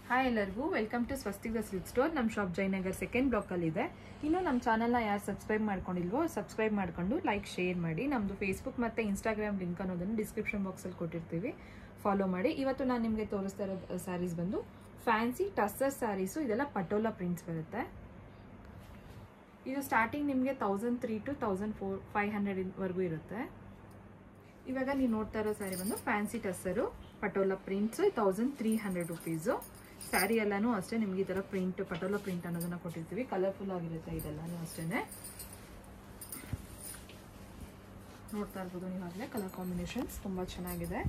Hi ಎಲ್ಲರಿಗೂ welcome to Swastik the silk store. ನಮ್ಮ shop Jayanagar second ಬ್ಲಾಕಲ್ಲಿ ಇದೆ. ಇನ್ನು ನಮ್ಮ ಚಾನಲ್ನ ಯಾರು ಸಬ್ಸ್ಕ್ರೈಬ್ ಮಾಡ್ಕೊಂಡಿಲ್ವೋ ಸಬ್ಸ್ಕ್ರೈಬ್ ಮಾಡ್ಕೊಂಡು ಲೈಕ್ ಶೇರ್ ಮಾಡಿ. ನಮ್ಮದು ಫೇಸ್ಬುಕ್ ಮತ್ತು ಇನ್ಸ್ಟಾಗ್ರಾಮ್ ಲಿಂಕ್ ಅನ್ನೋದನ್ನು ಡಿಸ್ಕ್ರಿಪ್ಷನ್ ಬಾಕ್ಸಲ್ಲಿ ಕೊಟ್ಟಿರ್ತೀವಿ, ಫಾಲೋ ಮಾಡಿ. ಇವತ್ತು ನಾನು ನಿಮಗೆ ತೋರಿಸ್ತಾ ಇರೋ ಸ್ಯಾರೀಸ್ ಬಂದು ಫ್ಯಾನ್ಸಿ ಟಸ್ಸರ್ ಸ್ಯಾರೀಸು. ಇದೆಲ್ಲ ಪಟೋಲಾ ಪ್ರಿಂಟ್ಸ್ ಬರುತ್ತೆ. ಇದು ಸ್ಟಾರ್ಟಿಂಗ್ ನಿಮಗೆ 1003 to 1500 ವರೆಗೂ ಇರುತ್ತೆ. ಇವಾಗ ನೀವು ನೋಡ್ತಾ ಇರೋ ಸ್ಯಾರಿ ಬಂದು fancy tussar patola prints 1300 rupees. Sari ಎಲ್ಲಾನು ಅಷ್ಟೇ ನಿಮ್ಗೆ ಈ ಥರ ಪ್ರಿಂಟ್ ಪಟೋಲಾ ಪ್ರಿಂಟ್ ಅನ್ನೋದನ್ನ ಕೊಟ್ಟಿರ್ತೀವಿ. ಕಲರ್ಫುಲ್ ಆಗಿರುತ್ತೆ ಇದೆಲ್ಲಾನು ಅಷ್ಟೇನೆ. ನೋಡ್ತಾ ಇರ್ಬೋದು ನೀವಾಗಲೇ ಕಲರ್ ಕಾಂಬಿನೇಷನ್ಸ್ ತುಂಬ ಚೆನ್ನಾಗಿದೆ.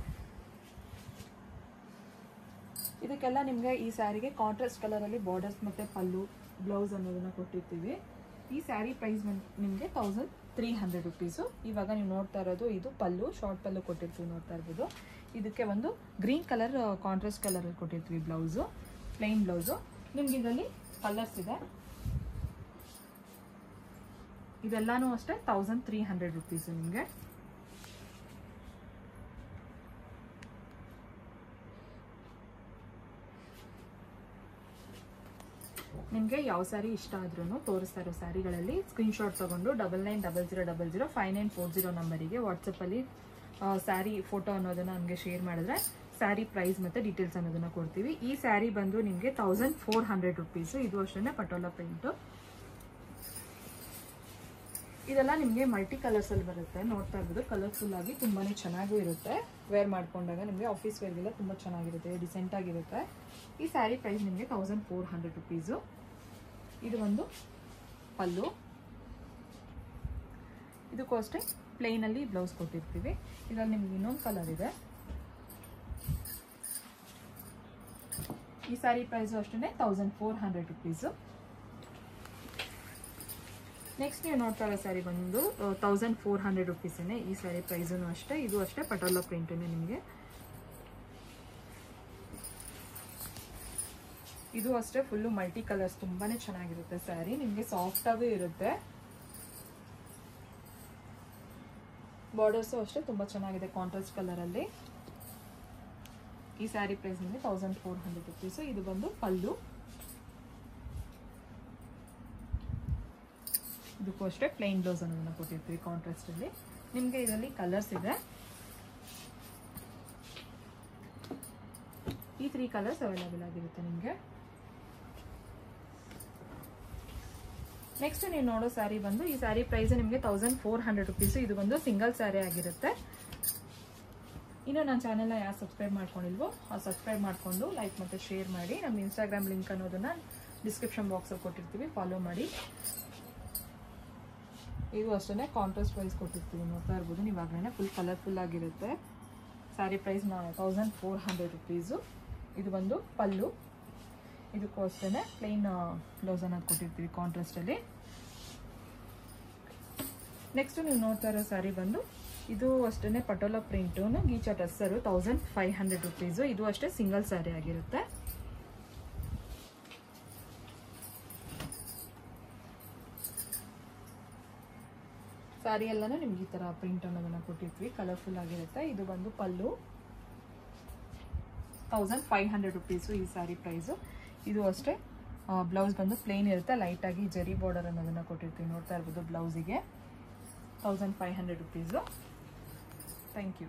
ಇದಕ್ಕೆಲ್ಲ ನಿಮಗೆ ಈ ಸ್ಯಾರಿಗೆ ಕಾಂಟ್ರಾಸ್ಟ್ ಕಲರಲ್ಲಿ ಬಾರ್ಡರ್ಸ್ ಮತ್ತು ಪಲ್ಲು ಬ್ಲೌಸ್ ಅನ್ನೋದನ್ನ ಕೊಟ್ಟಿರ್ತೀವಿ. ಈ ಸ್ಯಾರಿ ಪ್ರೈಸ್ ನಿಮಗೆ 1300 ರುಪೀಸು. ಇವಾಗ ನೀವು ನೋಡ್ತಾ ಇರೋದು ಇದು ಪಲ್ಲು, ಶಾರ್ಟ್ ಪಲ್ಲು ಕೊಟ್ಟಿರ್ತೀವಿ, ನೋಡ್ತಾ ಇರ್ಬೋದು. ಇದಕ್ಕೆ ಒಂದು ಗ್ರೀನ್ ಕಲರ್ ಕಾಂಟ್ರಾಸ್ಟ್ ಕಲರಲ್ಲಿ ಕೊಟ್ಟಿರ್ತೀವಿ ಬ್ಲೌಸು, ಪ್ಲೈನ್ ಬ್ಲೌಸು. ನಿಮ್ಗೆ ಇದರಲ್ಲಿ ಕಲರ್ಸ್ ಇದೆ. ಇದೆಲ್ಲಾನು ಅಷ್ಟೇ 1300 ರುಪೀಸು ನಿಮಗೆ. ನಿಮಗೆ ಯಾವ ಸ್ಯಾರಿ ಇಷ್ಟ ಆದ್ರೂ ತೋರಿಸ್ತಾ ಇರೋ ಸ್ಯಾರಿಗಳಲ್ಲಿ ಸ್ಕ್ರೀನ್ಶಾಟ್ ತಗೊಂಡು 9900005940 ನಂಬರಿಗೆ ವಾಟ್ಸಪ್ಪಲ್ಲಿ ಸ್ಯಾರಿ ಫೋಟೋ ಅನ್ನೋದನ್ನ ನಮಗೆ ಶೇರ್ ಮಾಡಿದ್ರೆ ಸ್ಯಾರಿ ಪ್ರೈಸ್ ಮತ್ತು ಡೀಟೇಲ್ಸ್ ಅನ್ನೋದನ್ನ ಕೊಡ್ತೀವಿ. ಈ ಸ್ಯಾರಿ ಬಂದು ನಿಮಗೆ 1400 ರುಪೀಸು. ಇದು ಅಷ್ಟೇ ಪಟೋಲಾ ಪ್ರಿಂಟು. ಇದೆಲ್ಲ ನಿಮಗೆ ಮಲ್ಟಿ ಕಲರ್ಸಲ್ಲಿ ಬರುತ್ತೆ. ನೋಡ್ತಾ ಇರ್ಬೋದು ಕಲರ್ಫುಲ್ ಆಗಿ ತುಂಬಾ ಚೆನ್ನಾಗೂ ಇರುತ್ತೆ. ವೇರ್ ಮಾಡ್ಕೊಂಡಾಗ ನಿಮಗೆ ಆಫೀಸ್ ವೇರ್ಗೆಲ್ಲ ತುಂಬ ಚೆನ್ನಾಗಿರುತ್ತೆ, ಡಿಸೆಂಟ್ ಆಗಿರುತ್ತೆ. ಈ ಸ್ಯಾರಿ ಪ್ರೈಸ್ ನಿಮಗೆ 1400 ರುಪೀಸು. ಇದು ಒಂದು ಪಲ್ಲು. ಇದಕ್ಕೂ ಅಷ್ಟೇ ಪ್ಲೇನಲ್ಲಿ ಬ್ಲೌಸ್ ಕೊಟ್ಟಿರ್ತೀವಿ. ಇದರಲ್ಲಿ ನಿಮ್ಗೆ ಇನ್ನೊಂದು ಕಲರ್ ಇದೆ. ಈ ಸ್ಯಾರಿ ಪ್ರೈಸು ಅಷ್ಟೇ 1400 ರುಪೀಸು. ನೆಕ್ಸ್ಟ್ ನೀವು ನೋಡ್ತಾ ಇರೋ ಸ್ಯಾರಿ ಬಂದು 1400 ರುಪೀಸೇ. ಈ ಸ್ಯಾರಿ ಪ್ರೈಸೂ ಅಷ್ಟೇ. ಇದು ಅಷ್ಟೇ ಪಟೋಲಾ ಪ್ರಿಂಟೇ ನಿಮಗೆ. ಇದು ಅಷ್ಟೇ ಫುಲ್ಲು ಮಲ್ಟಿ ಕಲರ್ಸ್, ತುಂಬಾನೇ ಚೆನ್ನಾಗಿರುತ್ತೆ ಸ್ಯಾರಿ. ನಿಮಗೆ ಸಾಫ್ಟ್ ಆಗೂ ಇರುತ್ತೆ. ಬಾರ್ಡರ್ಸು ಅಷ್ಟೇ ತುಂಬ ಚೆನ್ನಾಗಿದೆ ಕಾಂಟ್ರಾಸ್ಟ್ ಕಲರಲ್ಲಿ. ಈ ಸ್ಯಾರಿ ಪ್ರೈಸ್ ನಿಮಗೆ 1400 ರುಪೀಸು. ಇದು ಬಂದು ಪಲ್ಲು. ಇದಕ್ಕೂ ಅಷ್ಟೇ ಪ್ಲೈನ್ ಬ್ಲೌಸ್ ಅನ್ನೋದನ್ನ ಕೊಟ್ಟಿರ್ತೀವಿ ಕಾಂಟ್ರಾಸ್ಟ್ ಅಲ್ಲಿ. ನಿಮಗೆ ಇದರಲ್ಲಿ ಕಲರ್ಸ್ ಇದೆ. ಈ 3 ಕಲರ್ಸ್ ಅವೈಲೇಬಲ್ ಆಗಿರುತ್ತೆ ನಿಮಗೆ. ನೆಕ್ಸ್ಟ್ ನೀವು ನೋಡೋ ಸ್ಯಾರಿ ಬಂದು ಈ ಸ್ಯಾರಿ ಪ್ರೈಸ್ ನಿಮಗೆ 1400 ರುಪೀಸು. ಇದು ಬಂದು ಸಿಂಗಲ್ ಸ್ಯಾರಿ ಆಗಿರುತ್ತೆ. ಇನ್ನು ನನ್ನ ಚಾನೆಲ್ನ ಯಾರು ಸಬ್ಸ್ಕ್ರೈಬ್ ಮಾಡ್ಕೊಂಡಿಲ್ವೋ ಸಬ್ಸ್ಕ್ರೈಬ್ ಮಾಡಿಕೊಂಡು ಲೈಕ್ ಮತ್ತು ಶೇರ್ ಮಾಡಿ. ನಮ್ಮ ಇನ್ಸ್ಟಾಗ್ರಾಮ್ ಲಿಂಕ್ ಅನ್ನೋದನ್ನ ಡಿಸ್ಕ್ರಿಪ್ಷನ್ ಬಾಕ್ಸಲ್ಲಿ ಕೊಟ್ಟಿರ್ತೀವಿ, ಫಾಲೋ ಮಾಡಿ. ಇದು ಅಷ್ಟೇ ಕಾಂಟ್ರಾಸ್ಟ್ ವೈಸ್ ಕೊಟ್ಟಿರ್ತೀವಿ, ನೋಡ್ತಾ ಇರ್ಬೋದು ನೀವಾಗಲೇ. ಫುಲ್ ಕಲರ್ಫುಲ್ ಆಗಿರುತ್ತೆ. Sari price 1400 rupees. ಇದು ಬಂದು ಪಲ್ಲು. ಇದಕ್ಕೂ ಅಷ್ಟೇ ಪ್ಲೈನ್ ಬ್ಲೌಸ್ ಅನ್ನೋದು ಕೊಟ್ಟಿರ್ತೀವಿ ಕಾಂಟ್ರಾಸ್ಟಲ್ಲಿ. ನೆಕ್ಸ್ಟ್ ನೀವು ನೋಡ್ತಾ ಇರೋ ಸ್ಯಾರಿ ಬಂದು ಇದು ಅಷ್ಟೇ ಪಟೋಲಾ ಪ್ರಿಂಟು ಗೀಚಾ ಟಸ್ಸರು 1500 ರುಪೀಸು. ಇದು ಅಷ್ಟೇ ಸಿಂಗಲ್ ಸ್ಯಾರಿ ಆಗಿರುತ್ತೆ. ಸ್ಯಾರಿ ಎಲ್ಲಾನು ನಿಮ್ಗೆ ಈ ತರ ಪ್ರಿಂಟ್ ಅನ್ನೋದನ್ನ ಕೊಟ್ಟಿರ್ತೀವಿ, ಕಲರ್ಫುಲ್ ಆಗಿರುತ್ತೆ. ಇದು ಬಂದು ಪಲ್ಲು 1500 ರುಪೀಸು ಈ ಸ್ಯಾರಿ ಪ್ರೈಸು. ಇದು ಅಷ್ಟೇ ಬ್ಲೌಸ್ ಬಂದು ಪ್ಲೇನ್ ಇರುತ್ತೆ, ಲೈಟ್ ಆಗಿ ಜರಿ ಬಾರ್ಡರ್ ಅನ್ನೋದನ್ನ ಕೊಟ್ಟಿರ್ತೀವಿ, ನೋಡ್ತಾ ಇರ್ಬೋದು ಬ್ಲೌಸಿಗೆ 1500 ರುಪೀಸು. Thank you.